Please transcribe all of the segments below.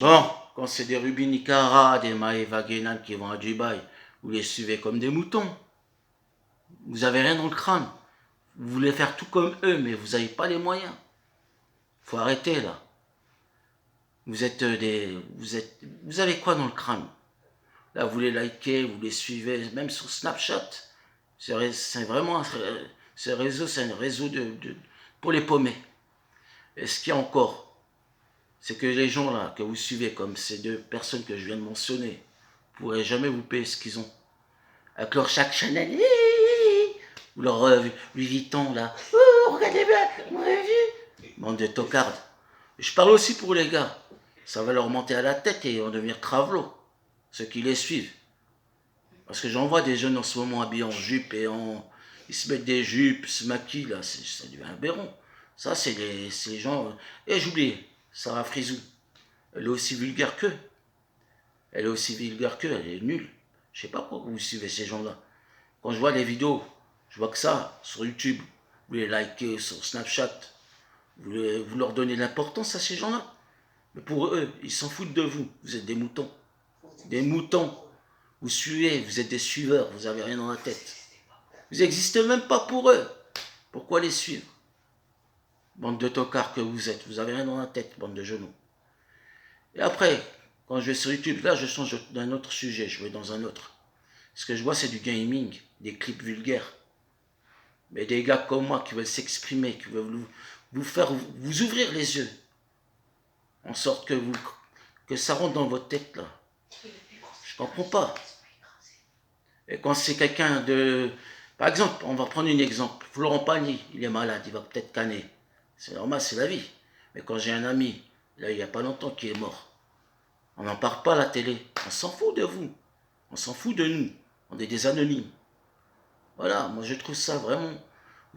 Bon, quand c'est des Ruby Nicara, des Maeva Guénan qui vont à Dubaï, vous les suivez comme des moutons. Vous avez rien dans le crâne. Vous voulez faire tout comme eux, mais vous n'avez pas les moyens. Faut arrêter là. Vous avez quoi dans le crâne? Là, vous les likez, vous les suivez, même sur Snapchat. C'est vraiment, ce réseau, c'est un réseau pour les paumés. Et ce qu'il y a encore, c'est que les gens là que vous suivez, comme ces deux personnes que je viens de mentionner, ne pourraient jamais vous payer ce qu'ils ont. Avec leur chaque Chanel, ou leur Louis Vuitton là. Oh, regardez bien, vous avez vu? Bande de tocardes. Je parle aussi pour les gars. Ça va leur monter à la tête et ils vont devenir travelots, ceux qui les suivent. Parce que j'en vois des jeunes en ce moment habillés en jupe et en. Ils se mettent des jupes, se maquillent, là, ça devient aberrant. Ça, c'est les gens. Et j'oublie, Sarah Frizou. Elle est aussi vulgaire qu'eux. Elle est aussi vulgaire qu'eux, elle est nulle. Je sais pas pourquoi vous suivez ces gens-là. Quand je vois les vidéos, je vois que ça, sur YouTube, vous les likez, sur Snapchat, vous leur donnez l'importance à ces gens-là. Mais pour eux, ils s'en foutent de vous. Vous êtes des moutons. Des moutons. Vous suivez, vous êtes des suiveurs, vous n'avez rien dans la tête. Vous n'existez même pas pour eux. Pourquoi les suivre? Bande de tocards que vous êtes, vous n'avez rien dans la tête, bande de genoux. Et après, quand je vais sur YouTube, là je change d'un autre sujet, je vais dans un autre. Ce que je vois, c'est du gaming, des clips vulgaires. Mais des gars comme moi qui veulent s'exprimer, qui veulent vous faire vous ouvrir les yeux, en sorte que ça rentre dans votre tête là. Je comprends pas. Et quand c'est quelqu'un de... Par exemple, on va prendre un exemple. Florent Pagny, il est malade, il va peut-être canner. C'est normal, c'est la vie. Mais quand j'ai un ami, là, il n'y a pas longtemps, qui est mort, on n'en parle pas à la télé. On s'en fout de vous. On s'en fout de nous. On est des anonymes. Voilà, moi je trouve ça vraiment...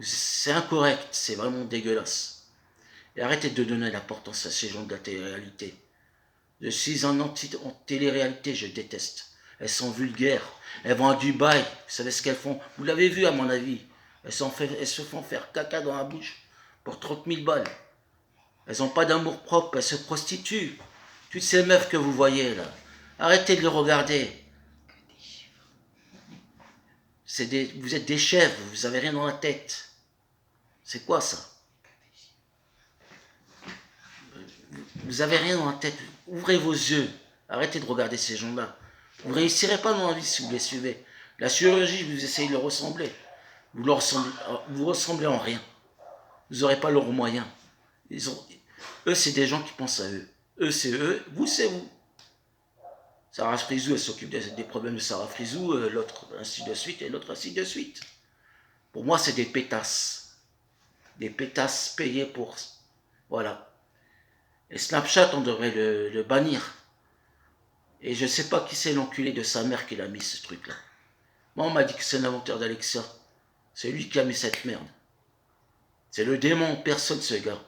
C'est incorrect, c'est vraiment dégueulasse. Et arrêtez de donner l'importance à ces gens de la télé-réalité. Je suis en télé-réalité, je déteste. Elles sont vulgaires. Elles vont à Dubaï. Vous savez ce qu'elles font? Vous l'avez vu, à mon avis. Elles se font faire caca dans la bouche pour 30 000 balles. Elles n'ont pas d'amour propre. Elles se prostituent. Toutes ces meufs que vous voyez là. Arrêtez de les regarder. Vous êtes des chèvres. Vous n'avez rien dans la tête. C'est quoi ça? Vous n'avez rien dans la tête. Ouvrez vos yeux. Arrêtez de regarder ces gens-là. Vous ne réussirez pas dans la vie si vous les suivez. La chirurgie, vous essayez de leur ressembler. Vous ressemblez en rien. Vous n'aurez pas leurs moyens. Eux, c'est des gens qui pensent à eux. Eux, c'est eux. Vous, c'est vous. Sarah Frizou, elle s'occupe des problèmes de Sarah Frizou, l'autre ainsi de suite, et l'autre ainsi de suite. Pour moi, c'est des pétasses. Des pétasses payées pour... Voilà. Et Snapchat, on devrait le bannir. Et je ne sais pas qui c'est l'enculé de sa mère qui l'a mis ce truc-là. Moi, on m'a dit que c'est l'inventeur d'Alexa. C'est lui qui a mis cette merde. C'est le démon en personne, ce gars.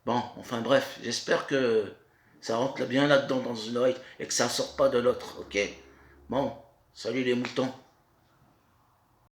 Bon, enfin bref, j'espère que ça rentre bien là-dedans dans une oreille et que ça ne sort pas de l'autre, ok? Bon, salut les moutons.